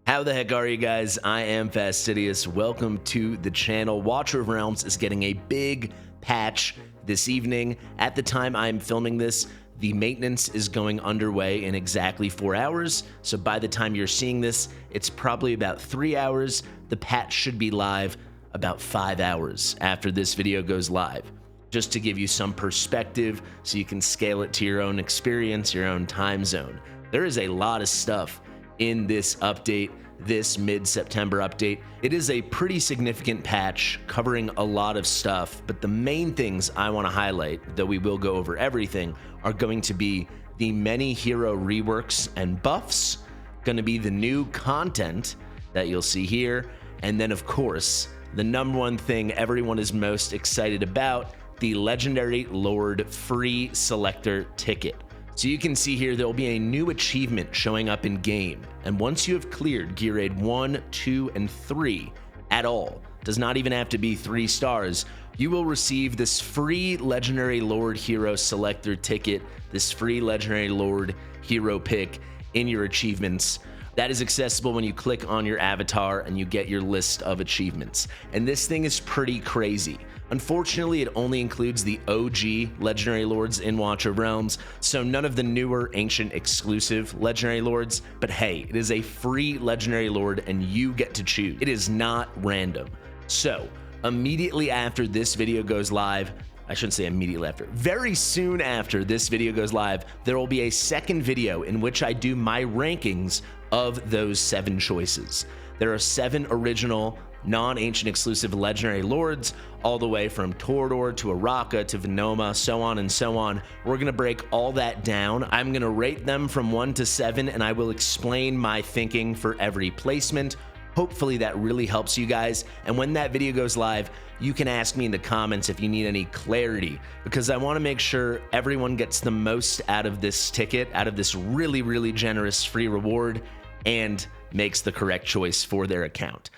How the heck are you guys? I am Fastidious. Welcome to the channel. Watcher of Realms is getting a big patch this evening. At the time I'm filming this, the maintenance is going underway in exactly 4 hours. So by the time you're seeing this, it's probably about 3 hours. The patch should be live about 5 hours after this video goes live. Just to give you some perspective so you can scale it to your own experience, your own time zone. There is a lot of stuff in this update, this mid-September update. It is a pretty significant patch covering a lot of stuff, but the main things I want to highlight, though we will go over everything, are going to be the many hero reworks and buffs, going to be the new content that you'll see here, and then of course, the number one thing everyone is most excited about, the Legendary Lord free Selector ticket. So you can see here, there will be a new achievement showing up in game. And once you have cleared Gear Aid 1, 2, and 3 at all, does not even have to be 3 stars, you will receive this free Legendary Lord Hero Selector ticket, this free Legendary Lord Hero pick in your achievements. That is accessible when you click on your avatar and you get your list of achievements. And this thing is pretty crazy. Unfortunately, it only includes the OG Legendary Lords in Watcher of Realms, so none of the newer Ancient exclusive Legendary Lords, but hey, it is a free Legendary Lord and you get to choose. It is not random. So, immediately after this video goes live, I shouldn't say immediately after, very soon after this video goes live, there will be a second video in which I do my rankings of those 7 choices. There are 7 original non-ancient exclusive Legendary Lords, all the way from Torador to Araka to Venoma, so on and so on. We're going to break all that down. I'm going to rate them from 1 to 7, and I will explain my thinking for every placement. Hopefully that really helps you guys. And when that video goes live, you can ask me in the comments if you need any clarity, because I want to make sure everyone gets the most out of this ticket, out of this really, really generous free reward, and makes the correct choice for their account.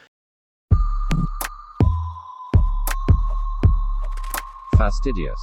Fastidious.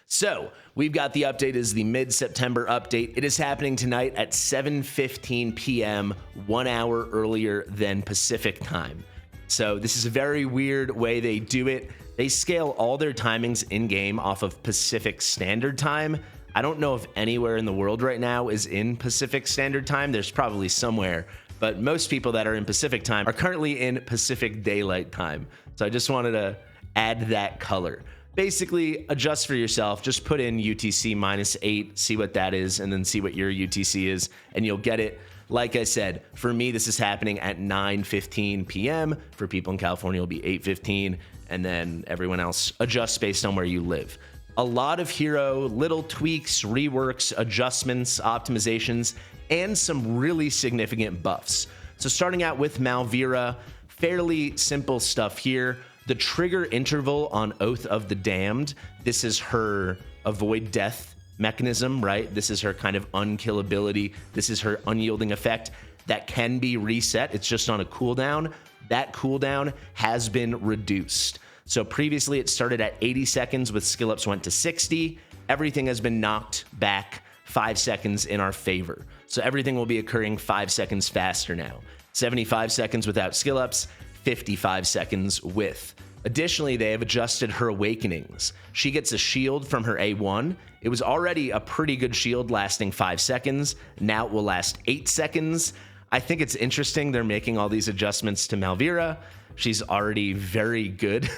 So, we've got the update is the mid-September update. It is happening tonight at 7:15 p.m., 1 hour earlier than Pacific time. So this is a very weird way they do it. They scale all their timings in-game off of Pacific Standard Time. I don't know if anywhere in the world right now is in Pacific Standard Time. There's probably somewhere, but most people that are in Pacific Time are currently in Pacific Daylight Time. So I just wanted to add that color. Basically, adjust for yourself. Just put in UTC -8, see what that is, and then see what your UTC is, and you'll get it. Like I said, for me, this is happening at 9:15 p.m. For people in California, it'll be 8:15, and then everyone else adjusts based on where you live. A lot of hero, little tweaks, reworks, adjustments, optimizations, and some really significant buffs. So starting out with Malvira, fairly simple stuff here. The trigger interval on Oath of the Damned, this is her avoid death mechanism, right? This is her kind of unkillability. This is her unyielding effect that can be reset. It's just on a cooldown. That cooldown has been reduced. So previously it started at 80 seconds with skill ups went to 60. Everything has been knocked back 5 seconds in our favor. So everything will be occurring 5 seconds faster now. 75 seconds without skill ups, 55 seconds with. Additionally, they have adjusted her awakenings. She gets a shield from her A1. It was already a pretty good shield lasting 5 seconds. Now it will last 8 seconds. I think it's interesting they're making all these adjustments to Malvira. She's already very good,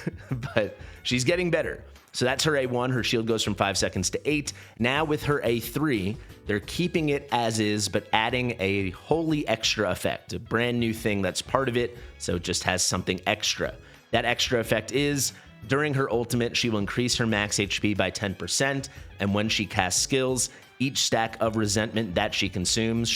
but she's getting better. So that's her A1. Her shield goes from 5 seconds to 8. Now with her A3, they're keeping it as is, but adding a wholly extra effect, a brand new thing that's part of it, so it just has something extra. That extra effect is, during her ultimate, she will increase her max HP by 10%, and when she casts skills, each stack of resentment that she consumes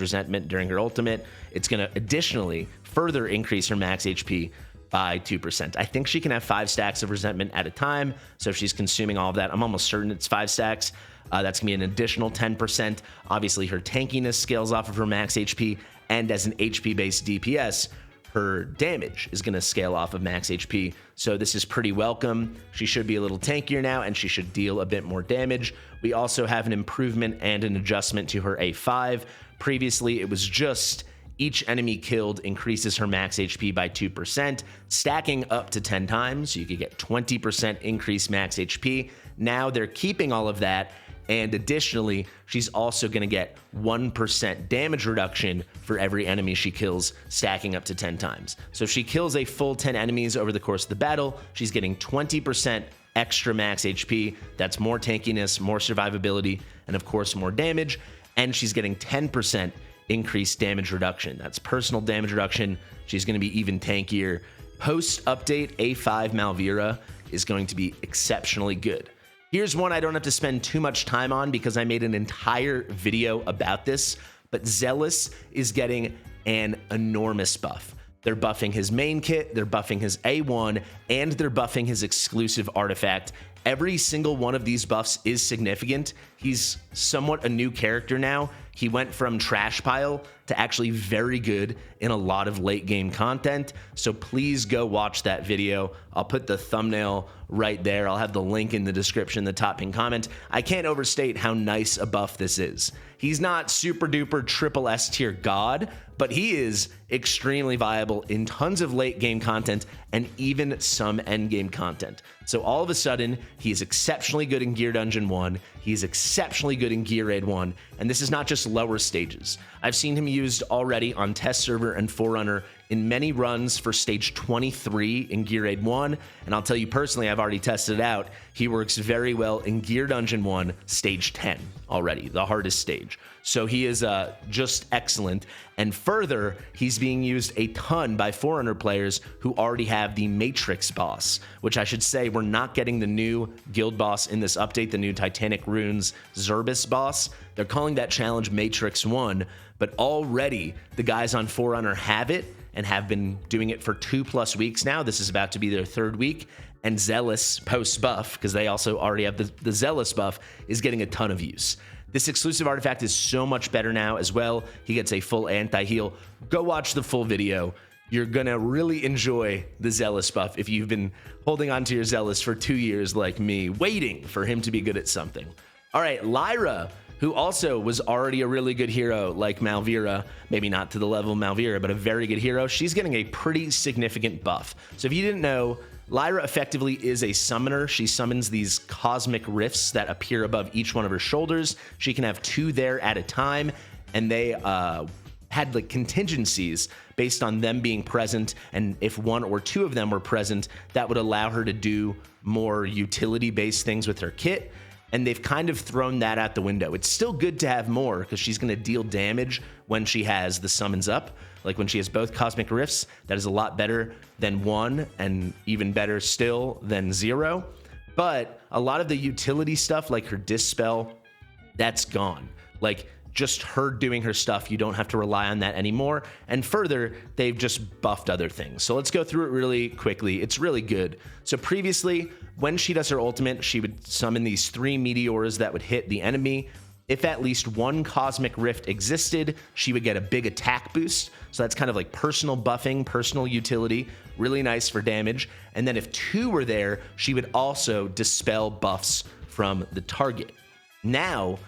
resentment during her ultimate, it's going to additionally further increase her max HP by 2%. I think she can have 5 stacks of resentment at a time, so if she's consuming all of that, I'm almost certain it's 5 stacks. That's going to be an additional 10%. Obviously, her tankiness scales off of her max HP, and as an HP-based DPS, her damage is going to scale off of max HP. So this is pretty welcome. She should be a little tankier now, and she should deal a bit more damage. We also have an improvement and an adjustment to her A5. Previously, it was just each enemy killed increases her max HP by 2%, stacking up to 10 times. So you could get 20% increased max HP. Now they're keeping all of that. And additionally, she's also going to get 1% damage reduction for every enemy she kills, stacking up to 10 times. So if she kills a full 10 enemies over the course of the battle, she's getting 20% extra max HP. That's more tankiness, more survivability, and of course, more damage. And she's getting 10% increased damage reduction. That's personal damage reduction. She's going to be even tankier. Post-update, A5 Malvira is going to be exceptionally good. Here's one I don't have to spend too much time on because I made an entire video about this, but Zelus is getting an enormous buff. They're buffing his main kit, they're buffing his A1, and they're buffing his exclusive artifact. Every single one of these buffs is significant. He's somewhat a new character now. He went from trash pile to actually very good in a lot of late game content. So please go watch that video. I'll put the thumbnail right there. I'll have the link in the description, the top pinned comment. I can't overstate how nice a buff this is. He's not super duper triple S tier god, but he is extremely viable in tons of late game content and even some end game content. So all of a sudden, he is exceptionally good in Gear Dungeon 1. He's exceptionally good in Gear Raid 1. And this is not just lower stages. I've seen him used already on Test Server and Forerunner in many runs for stage 23 in Gear Raid 1. And I'll tell you personally, I've already tested it out. He works very well in Gear Dungeon 1, stage 10 already, the hardest stage. So he is just excellent. And further, he's being used a ton by Forerunner players who already have the Matrix boss, which I should say we're not getting the new guild boss in this update, the new Titanic Runes Zerbis boss. They're calling that challenge Matrix 1, but already the guys on Forerunner have it and have been doing it for 2+ weeks now. This is about to be their 3rd week. And Zelus, post-buff, because they also already have the Zelus buff, is getting a ton of use. This exclusive artifact is so much better now as well. He gets a full anti-heal. Go watch the full video. You're gonna really enjoy the Zelus buff if you've been holding on to your Zelus for 2 years like me, waiting for him to be good at something. All right, Lyra, who also was already a really good hero like Malvira, maybe not to the level of Malvira, but a very good hero. She's getting a pretty significant buff. So if you didn't know, Lyra effectively is a summoner. She summons these cosmic rifts that appear above each one of her shoulders. She can have 2 there at a time, and they had like contingencies based on them being present, and if 1 or 2 of them were present, that would allow her to do more utility-based things with her kit. And they've kind of thrown that out the window. It's still good to have more because she's going to deal damage when she has the summons up. Like when she has both Cosmic Rifts, that is a lot better than 1 and even better still than 0. But a lot of the utility stuff like her Dispel, that's gone. Like just her doing her stuff, you don't have to rely on that anymore. And further, they've just buffed other things. So let's go through it really quickly. It's really good. So previously, when she does her ultimate, she would summon these 3 meteors that would hit the enemy. If at least 1 Cosmic Rift existed, she would get a big attack boost. So that's kind of like personal buffing, personal utility, really nice for damage. And then if 2 were there, she would also dispel buffs from the target. Now,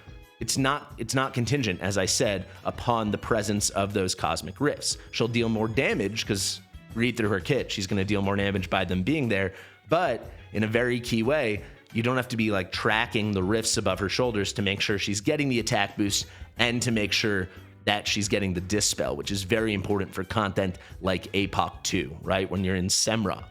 it's not contingent, as I said, upon the presence of those Cosmic Rifts. She'll deal more damage because read through her kit, she's going to deal more damage by them being there. But in a very key way, you don't have to be like tracking the rifts above her shoulders to make sure she's getting the attack boost and to make sure that she's getting the Dispel, which is very important for content like APOC 2, right? When you're in Semra.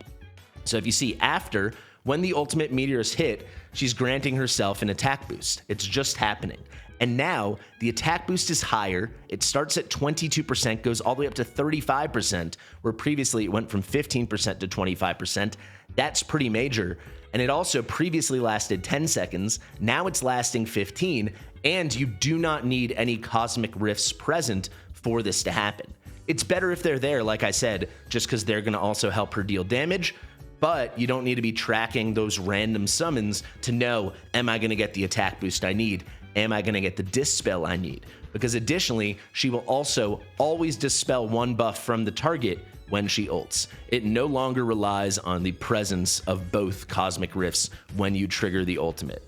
So if you see after, when the ultimate meteors hit, she's granting herself an attack boost. It's just happening. And now the attack boost is higher. It starts at 22%, goes all the way up to 35%, where previously it went from 15% to 25%. That's pretty major. And it also previously lasted 10 seconds. Now it's lasting 15, and you do not need any Cosmic Rifts present for this to happen. It's better if they're there, like I said, just because they're going to also help her deal damage. But you don't need to be tracking those random summons to know, am I going to get the attack boost I need? am I going to get the dispel I need? Because additionally, she will also always dispel one buff from the target when she ults. It no longer relies on the presence of both cosmic rifts when you trigger the ultimate.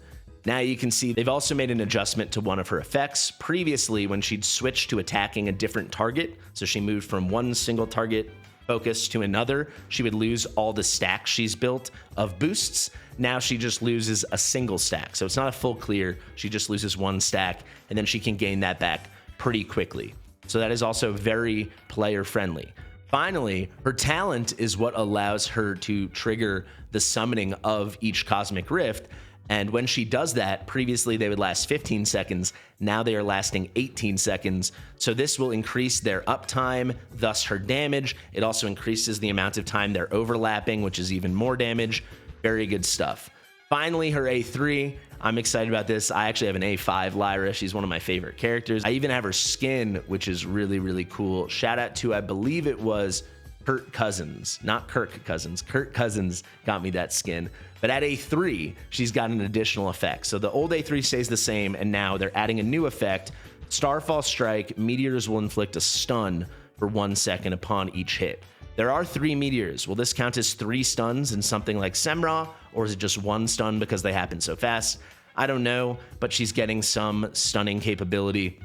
Now you can see they've also made an adjustment to one of her effects. Previously, when she'd switched to attacking a different target, so she moved from one single target focus to another, she would lose all the stacks she's built of boosts. Now she just loses a single stack. So it's not a full clear, she just loses one stack, and then she can gain that back pretty quickly. So that is also very player friendly. Finally, her talent is what allows her to trigger the summoning of each cosmic rift. And when she does that, previously they would last 15 seconds. Now they are lasting 18 seconds. So this will increase their uptime, thus her damage. It also increases the amount of time they're overlapping, which is even more damage. Very good stuff. Finally, her A3. I'm excited about this. I actually have an A5 Lyra. She's one of my favorite characters. I even have her skin, which is really, really cool. Shout out to, I believe it was Kurt Cousins, not Kirk Cousins. Kurt Cousins got me that skin. But at A3, she's got an additional effect. So the old A3 stays the same, and now they're adding a new effect. Starfall Strike, meteors will inflict a stun for 1 second upon each hit. There are 3 meteors. Will this count as 3 stuns in something like Semra, or is it just 1 stun because they happen so fast? I don't know, but she's getting some stunning capability.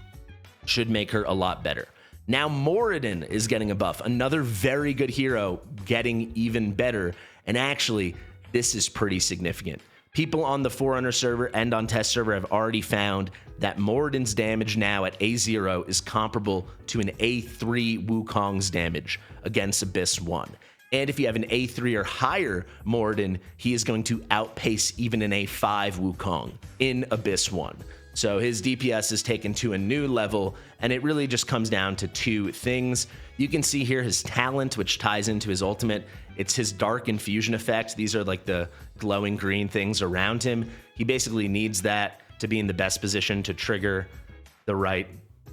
Should make her a lot better. Now Moridan is getting a buff. Another very good hero getting even better. And actually, this is pretty significant. People on the Forerunner server and on test server have already found that Moridan's damage now at A0 is comparable to an A3 Wukong's damage against Abyss 1. And if you have an A3 or higher Moridan, he is going to outpace even an A5 Wukong in Abyss 1. So his DPS is taken to a new level, and it really just comes down to 2 things. You can see here his talent, which ties into his ultimate. It's his Dark Infusion effect. These are like the glowing green things around him. He basically needs that to be in the best position to trigger the right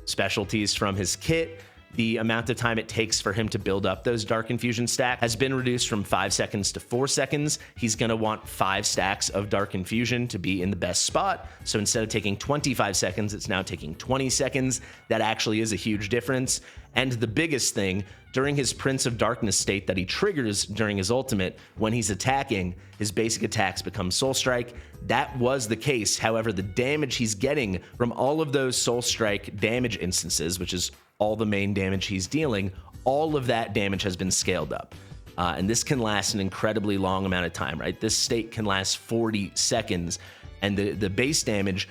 specialties from his kit. The amount of time it takes for him to build up those Dark Infusion stacks has been reduced from 5 seconds to 4 seconds. He's going to want 5 stacks of Dark Infusion to be in the best spot. So instead of taking 25 seconds, it's now taking 20 seconds. That actually is a huge difference. And the biggest thing, during his Prince of Darkness state that he triggers during his ultimate, when he's attacking, his basic attacks become Soul Strike. That was the case. However, the damage he's getting from all of those Soul Strike damage instances, which is all the main damage he's dealing, all of that damage has been scaled up. And this can last an incredibly long amount of time, right? This state can last 40 seconds. And the base damage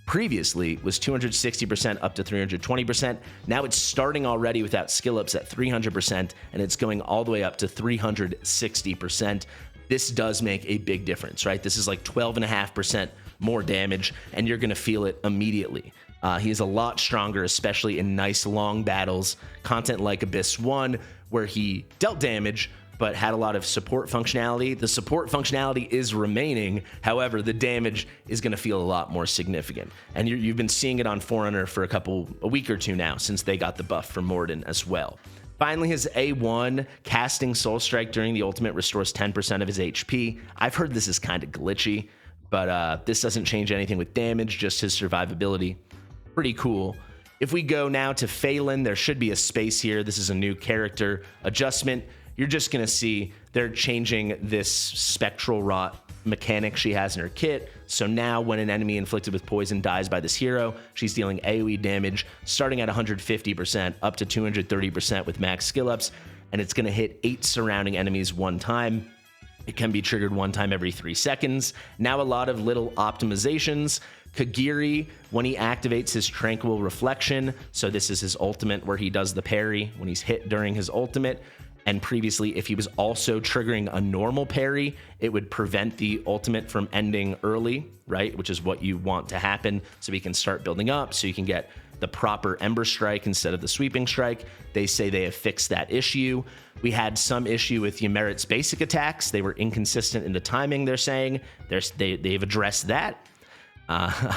previously was 260% up to 320%. Now it's starting already without skill ups at 300%, and it's going all the way up to 360%. This does make a big difference, right? This is like 12.5% more damage, and you're going to feel it immediately. He is a lot stronger, especially in nice long battles, content like Abyss 1, where he dealt damage, but had a lot of support functionality. The support functionality is remaining. However, the damage is going to feel a lot more significant. And you've been seeing it on Forerunner for a week or 2 now, since they got the buff from Moridan as well. Finally, his A1, casting Soul Strike during the ultimate restores 10% of his HP. I've heard this is kind of glitchy, but this doesn't change anything with damage, just his survivability. Pretty cool. If we go now to Phelan, there should be a space here. This is a new character adjustment. You're just going to see they're changing this spectral rot mechanic she has in her kit. So now when an enemy inflicted with poison dies by this hero, she's dealing AoE damage starting at 150% up to 230% with max skill ups, and it's going to hit 8 surrounding enemies 1 time. It can be triggered 1 time every 3 seconds. Now a lot of little optimizations. Kagiri, when he activates his Tranquil Reflection, so this is his ultimate where he does the parry when he's hit during his ultimate. And previously, if he was also triggering a normal parry, it would prevent the ultimate from ending early, right? Which is what you want to happen, so he can start building up, so you can get the proper Ember Strike instead of the Sweeping Strike. They say they have fixed that issue. We had some issue with Ymerit's basic attacks. They were inconsistent in the timing, they're saying. They've addressed that.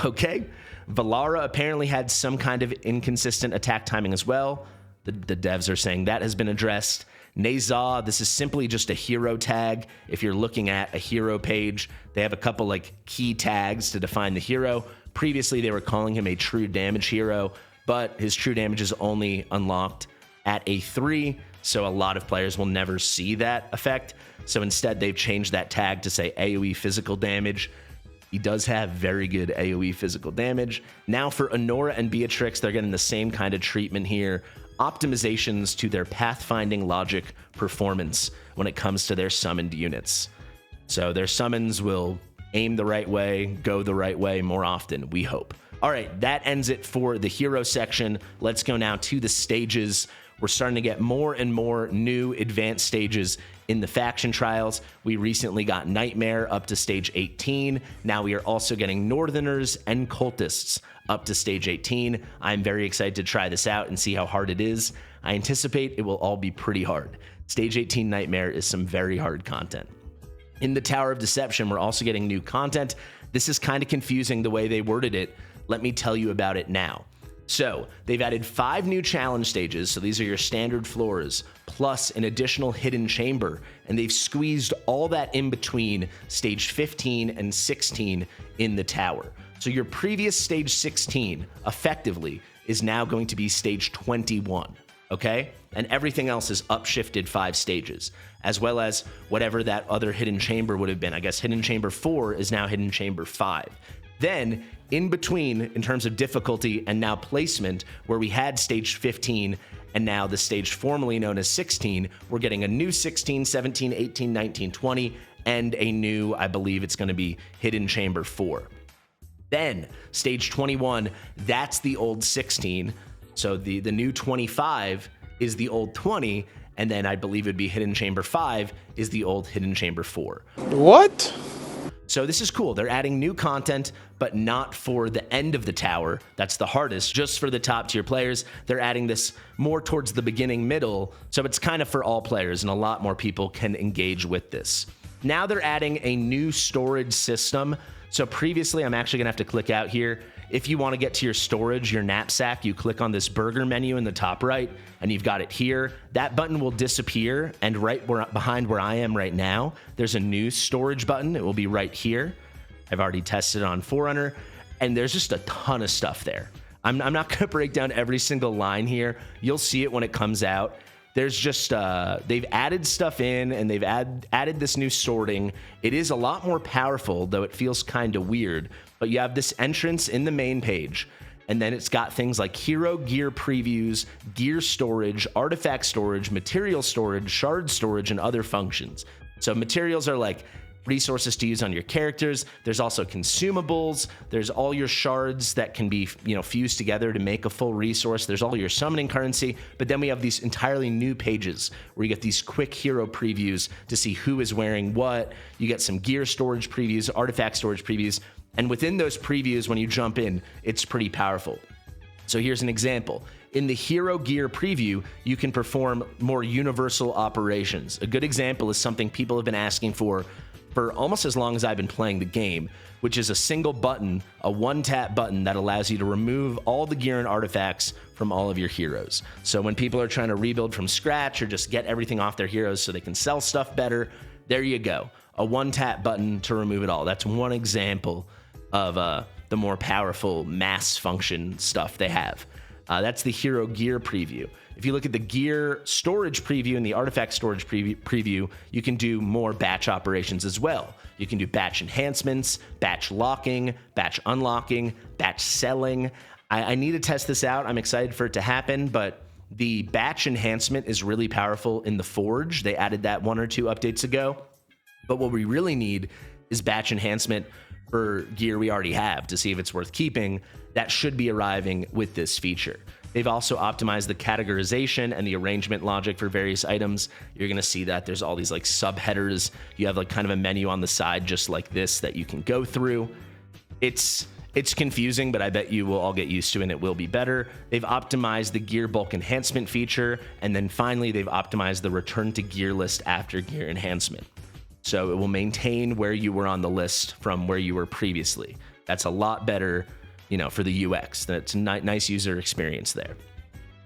Okay. Valara apparently had some kind of inconsistent attack timing as well. The devs are saying that has been addressed. Nezah, this is simply just a hero tag. If you're looking at a hero page, they have a couple like key tags to define the hero. Previously, they were calling him a true damage hero, but his true damage is only unlocked at a 3, so a lot of players will never see that effect. So instead, they've changed that tag to say AoE physical damage. He does have very good AoE physical damage. Now for Honora and Beatrix, they're getting the same kind of treatment here. Optimizations to their pathfinding logic performance when it comes to their summoned units. So their summons will aim the right way, go the right way more often, we hope. All right, that ends it for the hero section. Let's go now to the stages. We're starting to get more and more new advanced stages in the faction trials. We recently got Nightmare up to stage 18. Now we are also getting Northerners and Cultists up to stage 18. I'm very excited to try this out and see how hard it is. I anticipate it will all be pretty hard. Stage 18 Nightmare is some very hard content. In the Tower of Deception, we're also getting new content. This is kind of confusing the way they worded it. Let me tell you about it now. So they've added 5 new challenge stages. So these are your standard floors, plus an additional hidden chamber. And they've squeezed all that in between stage 15 and 16 in the tower. So your previous stage 16 effectively is now going to be stage 21. Okay? And everything else is upshifted 5 stages, as well as whatever that other hidden chamber would have been. I guess hidden chamber 4 is now hidden chamber 5. Then in between, in terms of difficulty and now placement, where we had stage 15 and now the stage formerly known as 16, we're getting a new 16, 17, 18, 19, 20, and a new, I believe it's going to be hidden chamber 4. Then stage 21, that's the old 16. So the new 25 is the old 20, and then I believe it'd be hidden chamber 5 is the old hidden chamber 4. What? So this is cool. They're adding new content, but not for the end of the tower. That's the hardest, just for the top tier players. They're adding this more towards the beginning, middle. So it's kind of for all players, and a lot more people can engage with this. Now they're adding a new storage system. So previously, I'm actually gonna have to click out here. If you want to get to your storage, your knapsack, you click on this burger menu in the top right, and you've got it here. That button will disappear, and right behind where I am right now, there's a new storage button. It will be right here. I've already tested it on Forerunner, and there's just a ton of stuff there. I'm not going to break down every single line here. You'll see it when it comes out. There's just, they've added stuff in, and they've added this new sorting. It is a lot more powerful, though it feels kind of weird. But you have this entrance in the main page, and then it's got things like hero gear previews, gear storage, artifact storage, material storage, shard storage, and other functions. So materials are like resources to use on your characters. There's also consumables. There's all your shards that can be, fused together to make a full resource. There's all your summoning currency. But then we have these entirely new pages where you get these quick hero previews to see who is wearing what. You get some gear storage previews, artifact storage previews. And within those previews, when you jump in, it's pretty powerful. So here's an example. In the hero gear preview, you can perform more universal operations. A good example is something people have been asking for almost as long as I've been playing the game, which is a single button, a one-tap button that allows you to remove all the gear and artifacts from all of your heroes. So when people are trying to rebuild from scratch or just get everything off their heroes so they can sell stuff better, there you go. A one-tap button to remove it all. That's one example of the more powerful mass function stuff they have. That's the hero gear preview. If you look at the gear storage preview and the artifact storage preview, you can do more batch operations as well. You can do batch enhancements, batch locking, batch unlocking, batch selling. I need to test this out. I'm excited for it to happen, but the batch enhancement is really powerful in the Forge. They added that 1 or 2 updates ago. But what we really need is batch enhancement for gear we already have to see if it's worth keeping. That should be arriving with this feature. They've also optimized the categorization and the arrangement logic for various items. You're going to see that there's all these like subheaders. You have like kind of a menu on the side just like this that you can go through. It's confusing, but I bet you will all get used to it and it will be better. They've optimized the gear bulk enhancement feature. And then finally, they've optimized the return to gear list after gear enhancement. So it will maintain where you were on the list from where you were previously. That's a lot better, for the UX. That's a nice user experience there.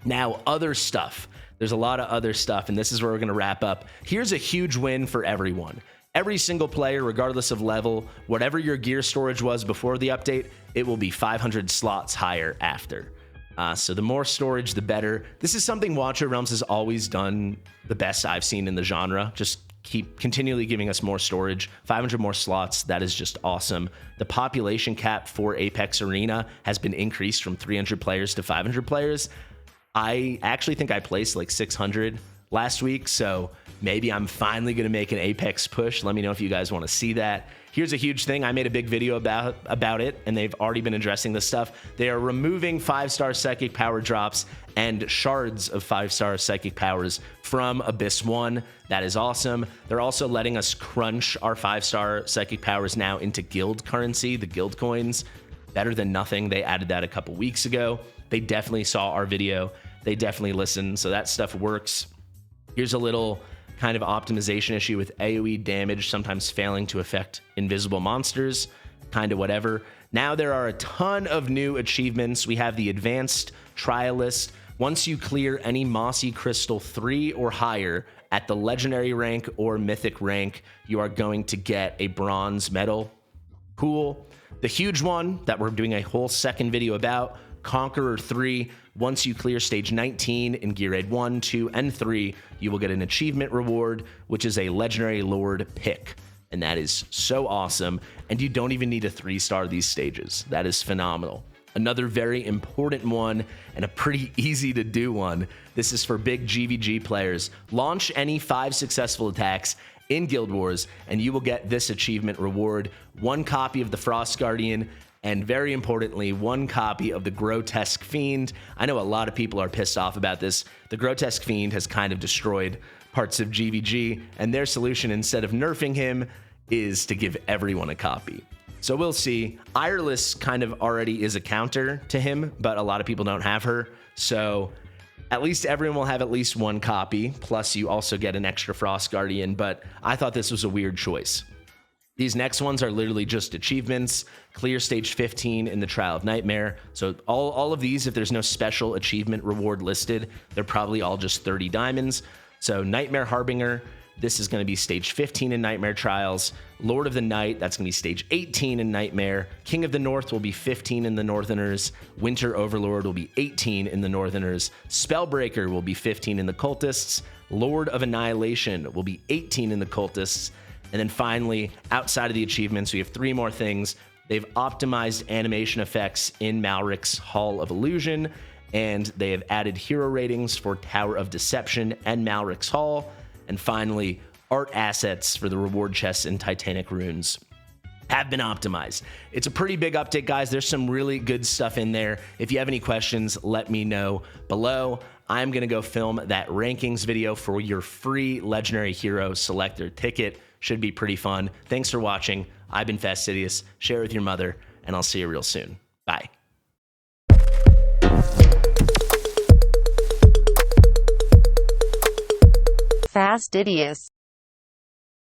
Now, other stuff. There's a lot of other stuff, and this is where we're going to wrap up. Here's a huge win for everyone. Every single player, regardless of level, whatever your gear storage was before the update, it will be 500 slots higher after. So the more storage, the better. This is something Watcher Realms has always done the best I've seen in the genre. Just keep continually giving us more storage, 500 more slots. That is just awesome. The population cap for Apex Arena has been increased from 300 players to 500 players. I actually think I placed like 600 last week, so maybe I'm finally going to make an Apex push. Let me know if you guys want to see that. Here's a huge thing. I made a big video about it, and they've already been addressing this stuff. They are removing 5-star psychic power drops and shards of 5-star psychic powers from Abyss 1. That is awesome. They're also letting us crunch our 5-star psychic powers now into guild currency, the guild coins. Better than nothing. They added that a couple weeks ago. They definitely saw our video. They definitely listened, so that stuff works. Here's a little kind of optimization issue with AoE damage sometimes failing to affect invisible monsters, kind of whatever. Now there are a ton of new achievements. We have the Advanced Trialist. Once you clear any Mossy Crystal 3 or higher at the Legendary rank or Mythic rank, you are going to get a bronze medal. Cool. The huge one that we're doing a whole second video about, Conqueror 3. Once you clear stage 19 in Gear Aid 1, 2, and 3, you will get an achievement reward, which is a Legendary Lord pick. And that is so awesome. And you don't even need a 3-star these stages. That is phenomenal. Another very important one, and a pretty easy to do one. This is for big GVG players. Launch any 5 successful attacks in Guild Wars, and you will get this achievement reward. 1 copy of the Frost Guardian, and very importantly, 1 copy of the Grotesque Fiend. I know a lot of people are pissed off about this. The Grotesque Fiend has kind of destroyed parts of GVG, and their solution, instead of nerfing him, is to give everyone a copy. So we'll see. Ireless kind of already is a counter to him, but a lot of people don't have her. So at least everyone will have at least 1 copy, plus you also get an extra Frost Guardian, but I thought this was a weird choice. These next ones are literally just achievements. Clear stage 15 in the Trial of Nightmare. So all of these, if there's no special achievement reward listed, they're probably all just 30 diamonds. So Nightmare Harbinger, this is going to be stage 15 in Nightmare Trials. Lord of the Night, that's going to be stage 18 in Nightmare. King of the North will be 15 in the Northerners. Winter Overlord will be 18 in the Northerners. Spellbreaker will be 15 in the Cultists. Lord of Annihilation will be 18 in the Cultists. And then finally, outside of the achievements, we have 3 more things. They've optimized animation effects in Malric's Hall of Illusion, and they have added hero ratings for Tower of Deception and Malric's Hall. And finally, art assets for the reward chests in Titanic Runes have been optimized. It's a pretty big update, guys. There's some really good stuff in there. If you have any questions, let me know below. I'm going to go film that rankings video for your free Legendary Hero Selector ticket. Should be pretty fun. Thanks for watching. I've been Fastidious. Share with your mother, and I'll see you real soon. Bye. Fastidious.